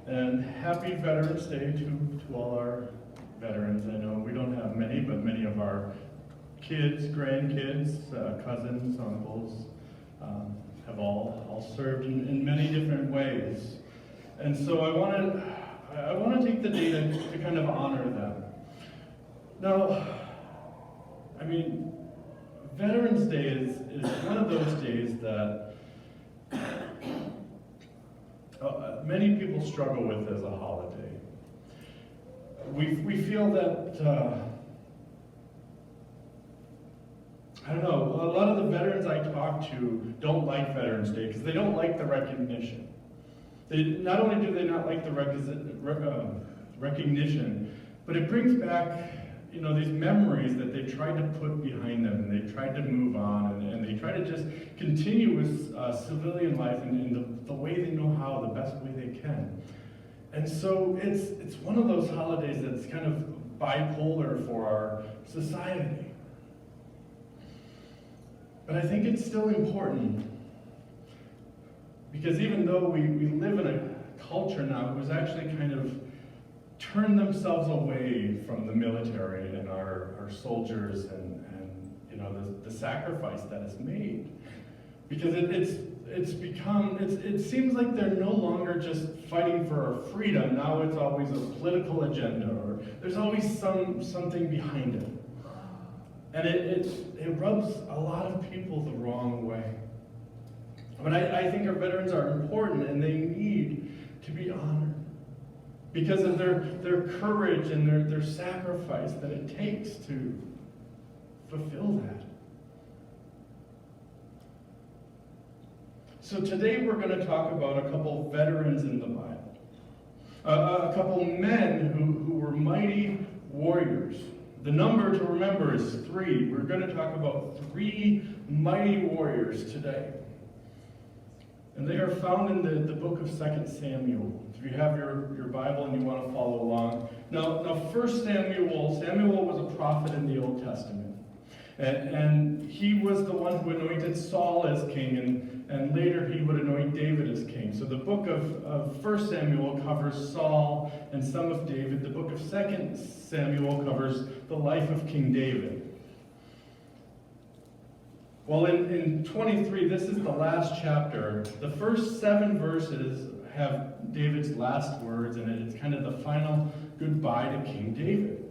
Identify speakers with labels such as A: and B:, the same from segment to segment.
A: And happy Veterans Day to all our veterans. I know we don't have many, but many of our kids, grandkids, cousins, uncles have all served in many different ways. And so I want to take the day to kind of honor them. Now, I mean, Veterans Day is one of those days that many people struggle with as a holiday. We feel that, I don't know, a lot of the veterans I talk to don't like Veterans Day because they don't like the recognition. Not only do they not like the recognition, but it brings back, these memories that they tried to put behind them, and they tried to move on, and they try to just continue with civilian life in the way they know how, the best way they can. And so it's one of those holidays that's kind of bipolar for our society. But I think it's still important, because even though we live in a culture now who's actually kind of turned themselves away from the military and our soldiers and the sacrifice that is made, because it seems like they're no longer just fighting for our freedom. Now it's always a political agenda, or there's always something behind it, and it rubs a lot of people the wrong way. But I think our veterans are important, and they need to be honored because of their courage and their sacrifice that it takes to fulfill that. So today we're going to talk about a couple veterans in the Bible. A couple men who were mighty warriors. The number to remember is 3. We're going to talk about 3 mighty warriors today. And they are found in the book of 2 Samuel. If you have your Bible and you want to follow along. Now 1 Samuel was a prophet in the Old Testament. And he was the one who anointed Saul as king, and later he would anoint David as king. So the book of 1 Samuel covers Saul and some of David. The book of 2 Samuel covers the life of King David. Well, in 23, this is the last chapter. The first 7 verses have David's last words, and it's kind of the final goodbye to King David.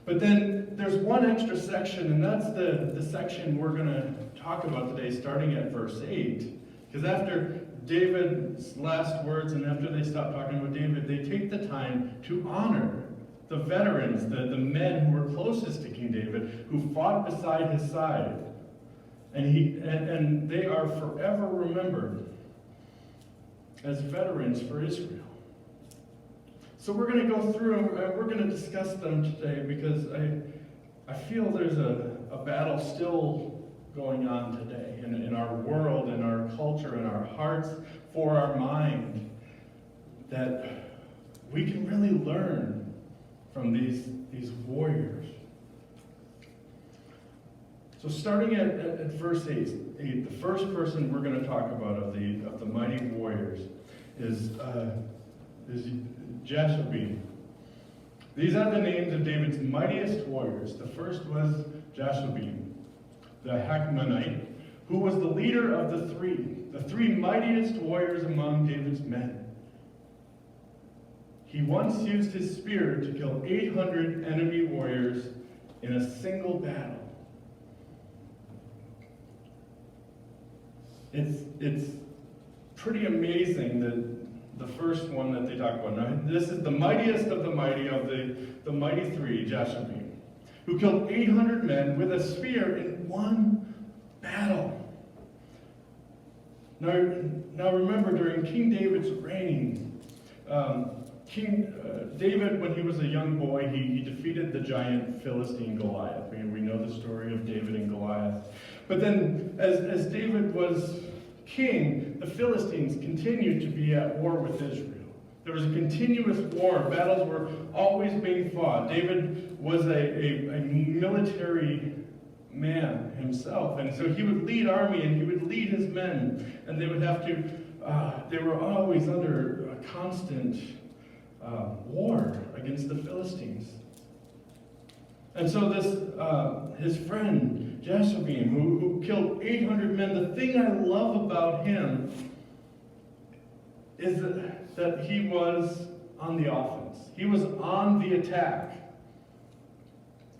A: But then there's one extra section, and that's the section we're going to talk about today, starting at verse 8. Because after David's last words, and after they stop talking about David, they take the time to honor the veterans, the men who were closest to King David, who fought beside his side. And they are forever remembered as veterans for Israel. So we're going to go through and we're going to discuss them today, because I feel there's a battle still going on today in our world, in our culture, in our hearts, for our mind, that we can really learn from these warriors. So starting at verse 8, the first person we're going to talk about of the mighty warriors is Jashobeam. These are the names of David's mightiest warriors. The first was Jashobeam, the Hakmonite, who was the leader of the three mightiest warriors among David's men. He once used his spear to kill 800 enemy warriors in a single battle. It's pretty amazing that the first one that they talk about. Now, this is the mightiest of the mighty of the mighty 3, Jashobeam, who killed 800 men with a spear in one battle. Now remember, during King David's reign, King David, when he was a young boy, he defeated the giant Philistine Goliath. We know the story of David and Goliath. But then, as David was king, the Philistines continued to be at war with Israel. There was a continuous war. Battles were always being fought. David was a military man himself, and so he would lead army and he would lead his men, and they would have to They were always under a constant war against the Philistines. And so his friend, Jashobeam, who killed 800 men, the thing I love about him is that he was on the offense. He was on the attack.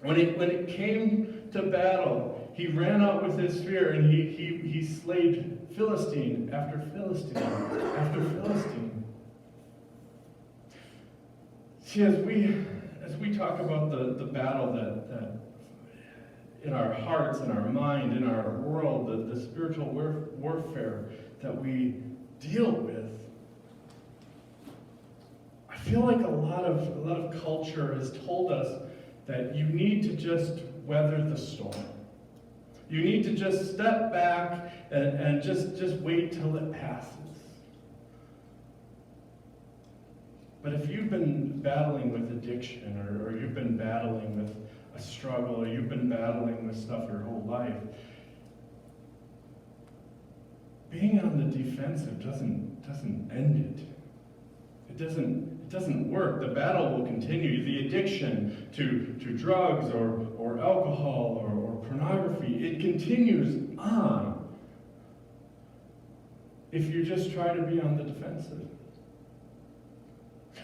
A: When it came to battle, he ran out with his spear and he slayed Philistine after Philistine after Philistine. See, as we talk about the battle that in our hearts, in our mind, in our world, the spiritual warfare that we deal with, I feel like a lot of culture has told us that you need to just weather the storm. You need to just step back and just wait till it passes. But if you've been battling with addiction, or you've been battling with a struggle, or you've been battling with stuff your whole life, being on the defensive doesn't end it. It doesn't work. The battle will continue. The addiction to drugs or alcohol or pornography, it continues on if you just try to be on the defensive.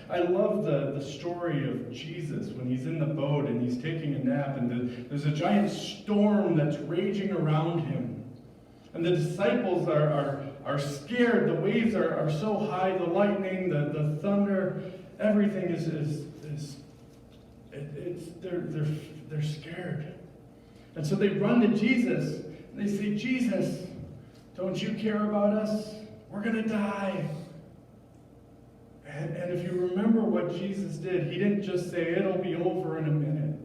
A: I love the story of Jesus when he's in the boat and he's taking a nap, and there's a giant storm that's raging around him. And the disciples are scared. The waves are so high, the lightning, the thunder, everything they're scared. And so they run to Jesus and they say, "Jesus, don't you care about us? We're going to die." And if you remember what Jesus did, he didn't just say, "It'll be over in a minute."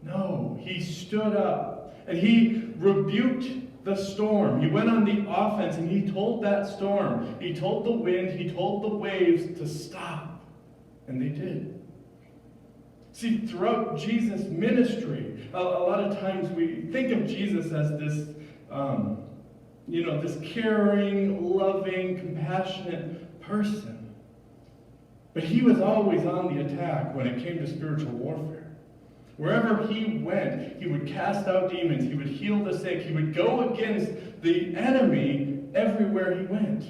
A: No, he stood up and he rebuked the storm. He went on the offense and he told that storm, he told the wind, he told the waves to stop. And they did. See, throughout Jesus' ministry, a lot of times we think of Jesus as this, this caring, loving, compassionate person. But he was always on the attack when it came to spiritual warfare. Wherever he went, he would cast out demons, he would heal the sick, he would go against the enemy everywhere he went.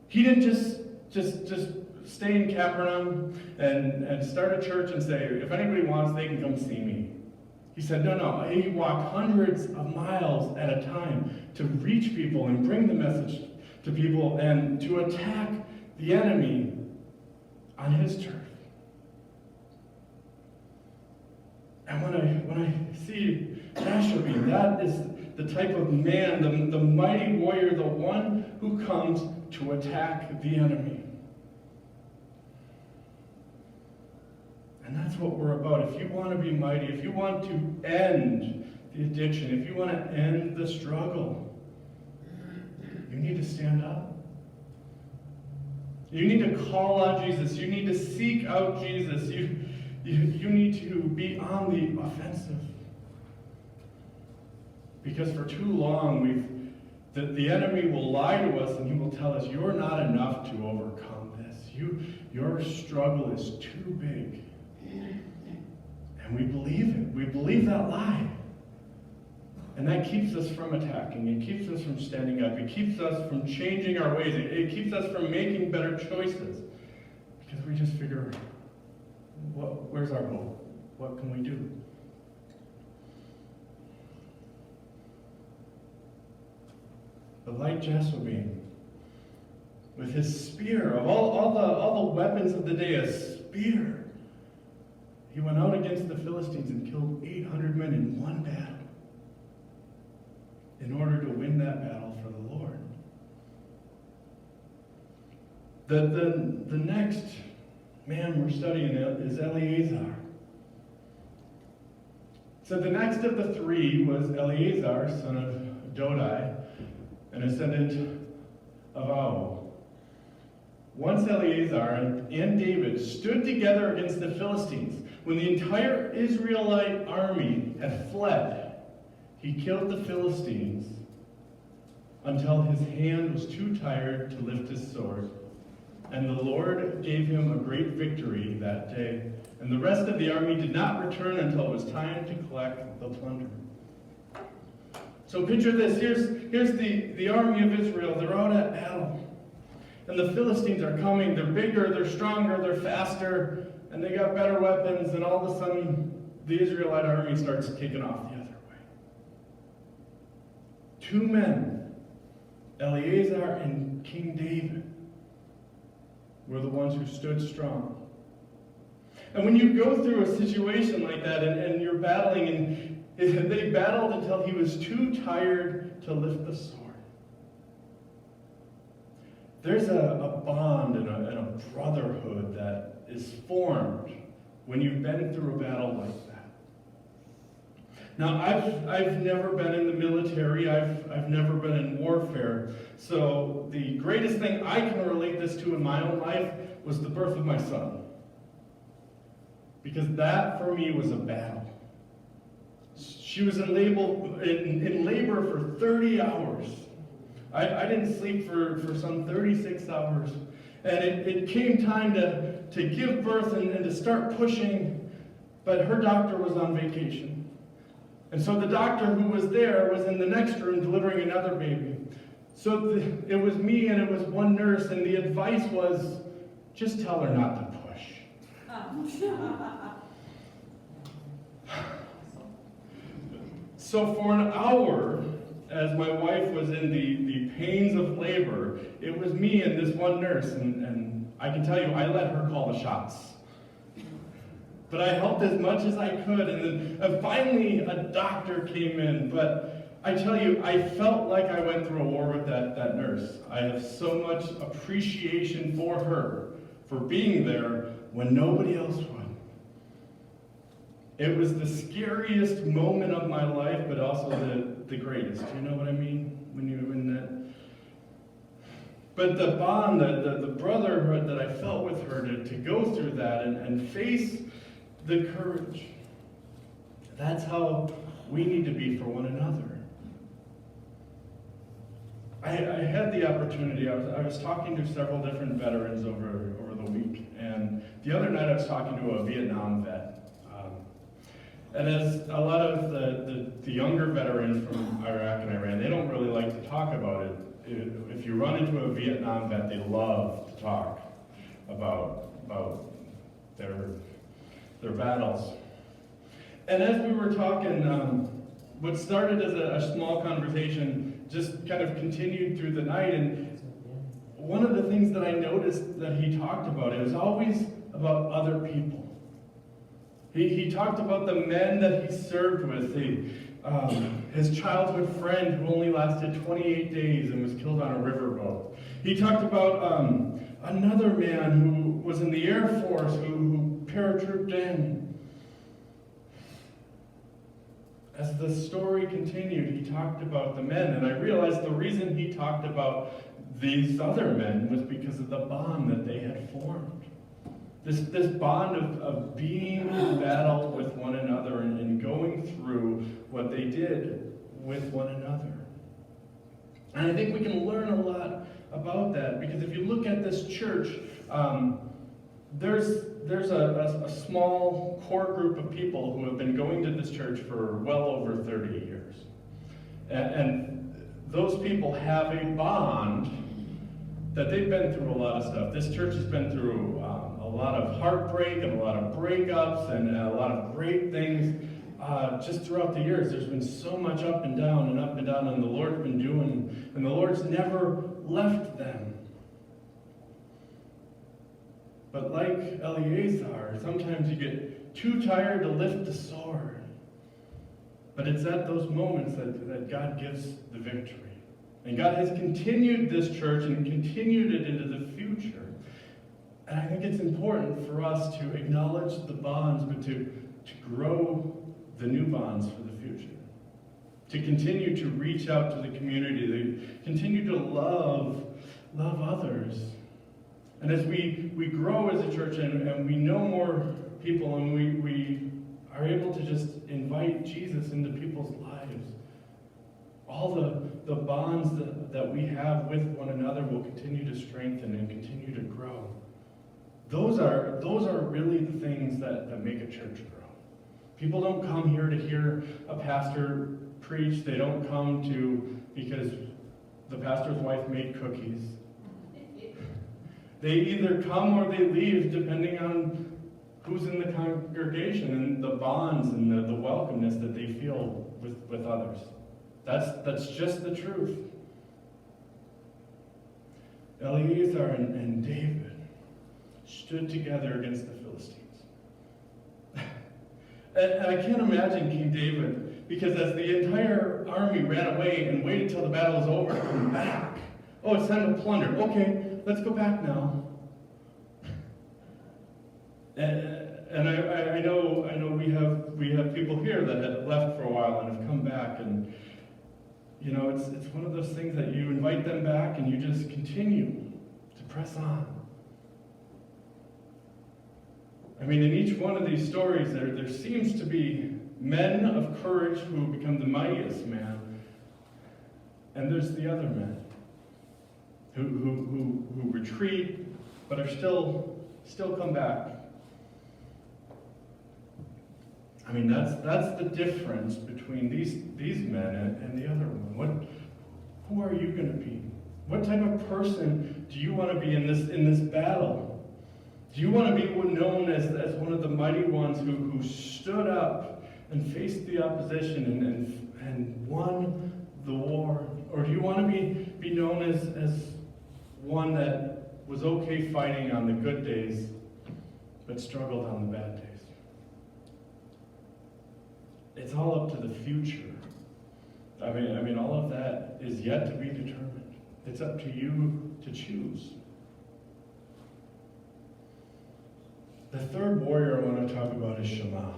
A: He didn't just stay in Capernaum and start a church and say, "If anybody wants, they can come see me." He said, no, he walked hundreds of miles at a time to reach people and bring the message to people and to attack the enemy on his turf. And when I see Jashobeam, that is the type of man, the mighty warrior, the one who comes to attack the enemy. And that's what we're about. If you want to be mighty, if you want to end the addiction, if you want to end the struggle, you need to stand up. You need to call on Jesus. You need to seek out Jesus. You need to be on the offensive. Because for too long, the enemy will lie to us and he will tell us, "You're not enough to overcome this. Your struggle is too big." And we believe it. We believe that lie. And that keeps us from attacking. It keeps us from standing up. It keeps us from changing our ways. It keeps us from making better choices. Because we just figure, where's our hope? What can we do? But like Jashobeam, with his spear, of all the weapons of the day, a spear, he went out against the Philistines and killed 800 men in one battle in order to win that battle for the Lord. The next man we're studying is Eleazar. So the next of the three was Eleazar, son of Dodai, an descendant of Aho. Once Eleazar and David stood together against the Philistines. When the entire Israelite army had fled, he killed the Philistines until his hand was too tired to lift his sword. And the Lord gave him a great victory that day. And the rest of the army did not return until it was time to collect the plunder. So picture this. Here's the army of Israel. They're out at battle. And the Philistines are coming. They're bigger, they're stronger, they're faster, and they got better weapons. And all of a sudden, the Israelite army starts kicking off the other way. Two men, Eleazar and King David, were the ones who stood strong. And when you go through a situation like that and you're battling, and they battled until he was too tired to lift the sword. There's a bond and a brotherhood that is formed when you've been through a battle like that. Now, I've never been in the military. I've never been in warfare. So the greatest thing I can relate this to in my own life was the birth of my son. Because that, for me, was a battle. She was in labor for 30 hours. I didn't sleep for some 36 hours. And it came time to give birth and to start pushing, but her doctor was on vacation. And so the doctor who was there was in the next room delivering another baby. So it was me and it was one nurse, and the advice was, just tell her not to push. So for an hour, as my wife was in the pains of labor, it was me and this one nurse, and I can tell you, I let her call the shots. But I helped as much as I could, and then finally a doctor came in. But I tell you, I felt like I went through a war with that nurse. I have so much appreciation for her, for being there when nobody else would. It was the scariest moment of my life, but also the greatest. You know what I mean? When you're in that. But the bond, the brotherhood that I felt with her to go through that and face the courage. That's how we need to be for one another. I had the opportunity, I was talking to several different veterans over the week, and the other night I was talking to a Vietnam vet. And as a lot of the younger veterans from Iraq and Iran, they don't really like to talk about it. If you run into a Vietnam vet, they love to talk about their battles. And as we were talking, what started as a small conversation just kind of continued through the night. And one of the things that I noticed that he talked about, it was always about other people. He talked about the men that he served with, his childhood friend who only lasted 28 days and was killed on a riverboat. He talked about another man who was in the Air Force who paratrooped in. As the story continued, he talked about the men, and I realized the reason he talked about these other men was because of the bond that they had formed. This bond of being in battle with one another and going through what they did with one another. And I think we can learn a lot about that, because if you look at this church, there's a small core group of people who have been going to this church for well over 30 years. And those people have a bond that they've been through a lot of stuff. This church has been through a lot of heartbreak and a lot of breakups and a lot of great things just throughout the years. There's been so much up and down, and the Lord's been doing, and the Lord's never left them. But like Eleazar, sometimes you get too tired to lift the sword. But it's at those moments that God gives the victory. And God has continued this church and continued it into the future. And I think it's important for us to acknowledge the bonds, but to grow the new bonds for the future. To continue to reach out to the community, to continue to love others. And as we grow as a church and we know more people and we are able to just invite Jesus into people's lives, all the bonds that we have with one another will continue to strengthen and continue to grow. Those are really the things that make a church grow. People don't come here to hear a pastor preach. They don't come because the pastor's wife made cookies. They either come or they leave depending on who's in the congregation and the bonds and the welcomeness that they feel with others. That's just the truth. Eleazar and David stood together against the Philistines. And I can't imagine King David, because as the entire army ran away and waited till the battle was over to come back. Oh, it's time to plunder. Okay, let's go back now. And I know we have people here that had left for a while and have come back, and it's one of those things that you invite them back and you just continue to press on. I mean, in each one of these stories, there seems to be men of courage who become the mightiest man, and there's the other men who retreat but are still come back. I mean, that's the difference between these men and the other one. Who are you going to be? What type of person do you want to be in this battle? Do you want to be known as one of the mighty ones who stood up and faced the opposition and won the war? Or do you want to be known as one that was okay fighting on the good days, but struggled on the bad days? It's all up to the future. I mean, all of that is yet to be determined. It's up to you to choose. The third warrior I want to talk about is Shammah.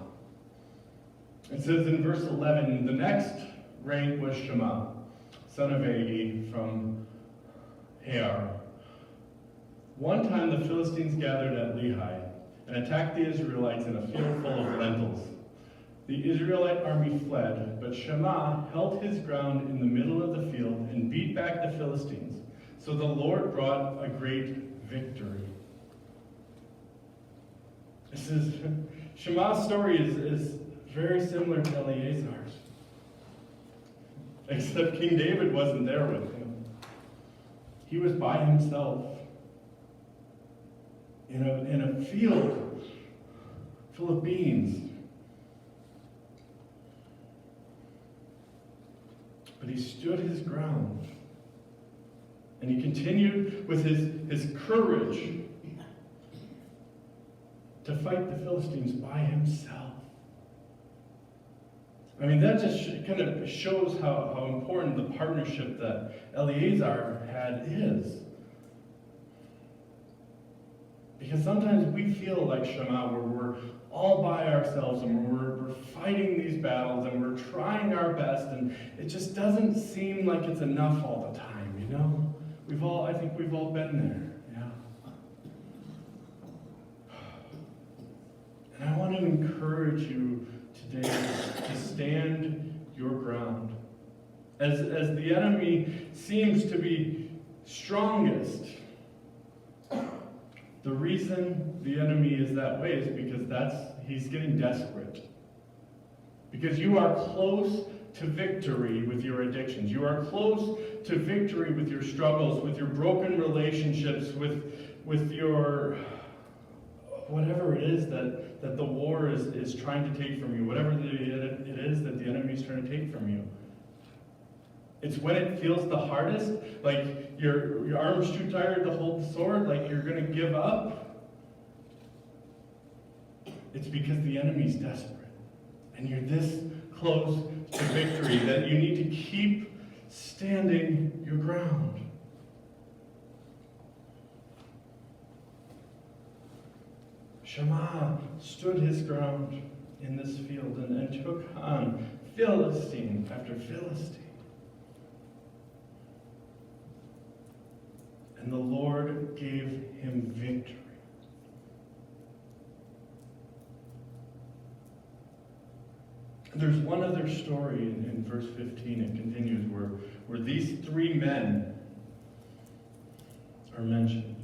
A: It says in verse 11, the next rank was Shammah, son of Agi from Ar. One time the Philistines gathered at Lehi and attacked the Israelites in a field full of lentils. The Israelite army fled, but Shammah held his ground in the middle of the field and beat back the Philistines. So the Lord brought a great victory. Shammah's story is very similar to Eleazar's. Except King David wasn't there with him. He was by himself in a field full of beans. But he stood his ground. And he continued with his courage to fight the Philistines by himself. I mean, that just kind of shows how important the partnership that Eleazar had is. Because sometimes we feel like Shammah, where we're all by ourselves and we're fighting these battles and we're trying our best, and it just doesn't seem like it's enough all the time, you know? I think we've all been there, yeah. And I want to encourage you today to stand your ground. As the enemy seems to be strongest, the reason the enemy is that way is because he's getting desperate. Because you are close to victory with your addictions. You are close to victory with your struggles, with your broken relationships, with your whatever it is that the war is trying to take from you, whatever it is that the enemy is trying to take from you. It's when it feels the hardest, like your arm's too tired to hold the sword, like you're going to give up. It's because the enemy's desperate. And you're this close to victory that you need to keep standing your ground. Shammah stood his ground in this field and took on Philistine after Philistine. And the Lord gave him victory. There's one other story in verse 15. It continues where these three men are mentioned.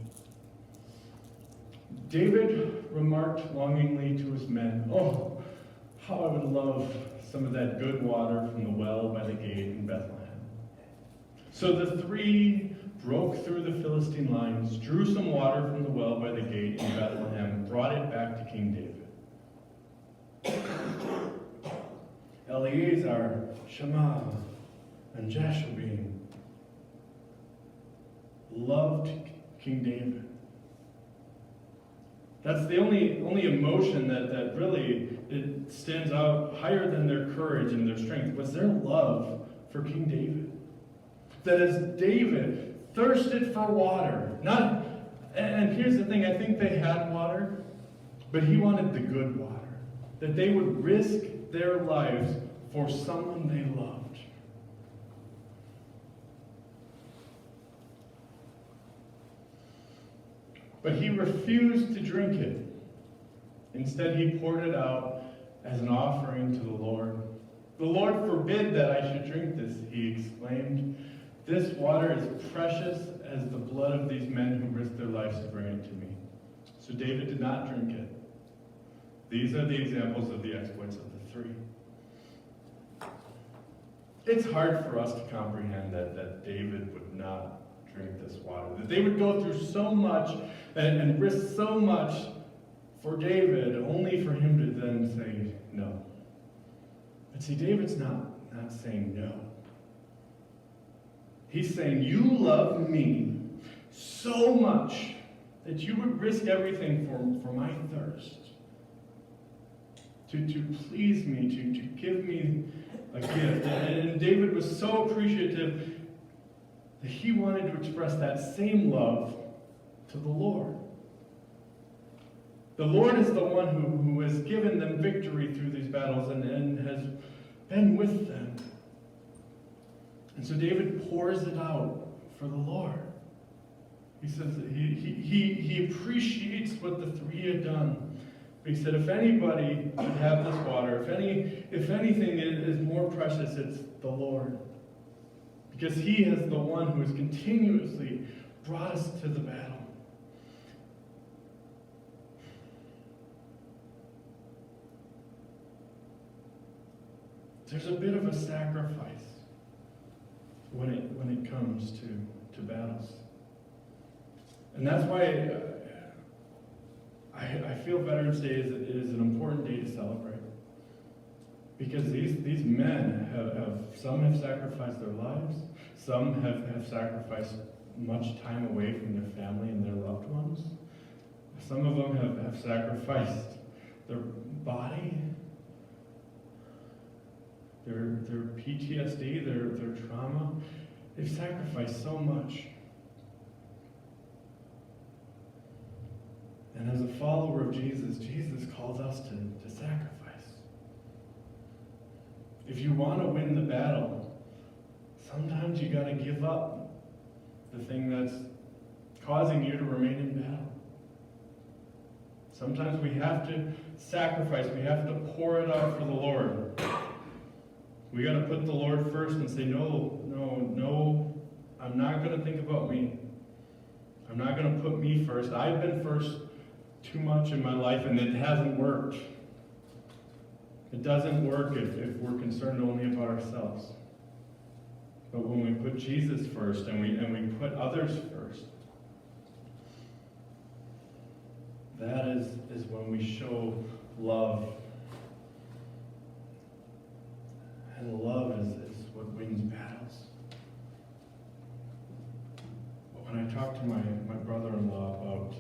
A: David remarked longingly to his men, "Oh, how I would love some of that good water from the well by the gate in Bethlehem." So the three broke through the Philistine lines, drew some water from the well by the gate in Bethlehem, and brought it back to King David. Eleazar, Shammah, and Jashubim loved King David. That's the only emotion that really it stands out higher than their courage and their strength was their love for King David. That as David thirsted for water, and here's the thing, I think they had water, but he wanted the good water. That they would risk their lives for someone they loved. But he refused to drink it. Instead, he poured it out as an offering to the Lord. "The Lord forbid that I should drink this," he exclaimed. "This water is precious as the blood of these men who risked their lives to bring it to me." So David did not drink it. These are the examples of the exploits of the three. It's hard for us to comprehend that David would not drink this water. That they would go through so much and risk so much for David, only for him to then say no. But see, David's not saying no. He's saying, "You love me so much that you would risk everything for my thirst. To please me, to give me a gift." And David was so appreciative that he wanted to express that same love to the Lord. The Lord is the one who has given them victory through these battles and has been with them. And so David pours it out for the Lord. He says that he appreciates what the three had done. He said, if anybody would have this water, if anything is more precious, it's the Lord. Because he is the one who has continuously brought us to the battle. There's a bit of a sacrifice when it comes to battles. And that's why I feel Veterans Day is an important day to celebrate. Because these men some have sacrificed their lives, some have sacrificed much time away from their family and their loved ones. Some of them have sacrificed their body, their PTSD, their trauma. They've sacrificed so much. And as a follower of Jesus, Jesus calls us to sacrifice. If you want to win the battle, sometimes you got to give up the thing that's causing you to remain in battle. Sometimes we have to sacrifice. We have to pour it out for the Lord. We got to put the Lord first and say, no, I'm not going to think about me. I'm not going to put me first. I've been first too much in my life, and it hasn't worked. It doesn't work if we're concerned only about ourselves. But when we put Jesus first and we put others first, that is when we show love. And love is what wins battles. But when I talked to my brother-in-law about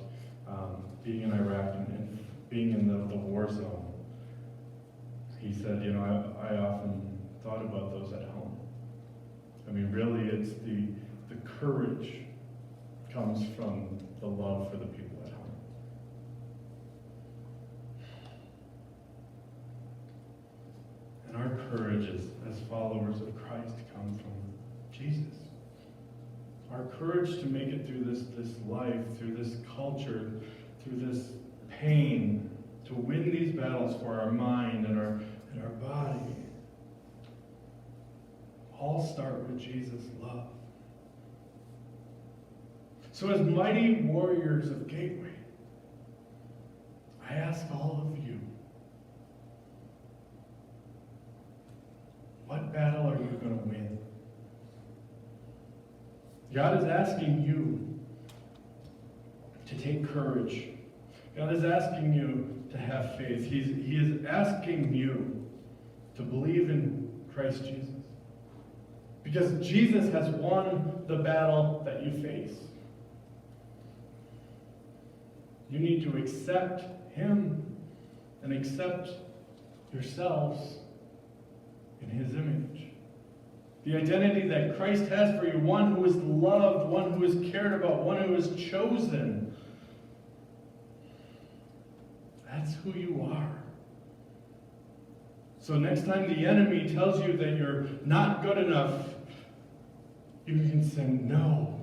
A: being in Iraq and being in the war zone, he said, I often thought about those at home. I mean, really, it's the courage comes from the love for the people at home. And our courage as followers of Christ comes from Jesus. Our courage to make it through this life, through this culture, through this pain, to win these battles for our mind and our body all start with Jesus' love. So as mighty warriors of Gateway, I ask all of you, what battle are you going to win? God is asking you to take courage. God is asking you to have faith. He is asking you to believe in Christ Jesus. Because Jesus has won the battle that you face. You need to accept him and accept yourselves in his image. The identity that Christ has for you, one who is loved, one who is cared about, one who is chosen. That's who you are. So next time the enemy tells you that you're not good enough, you can say, no.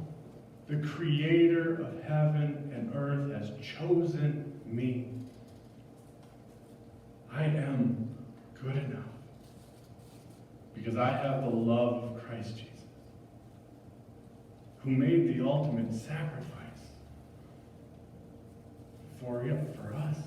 A: The creator of heaven and earth has chosen me. I am good enough because I have the love of Christ Jesus, who made the ultimate sacrifice for us.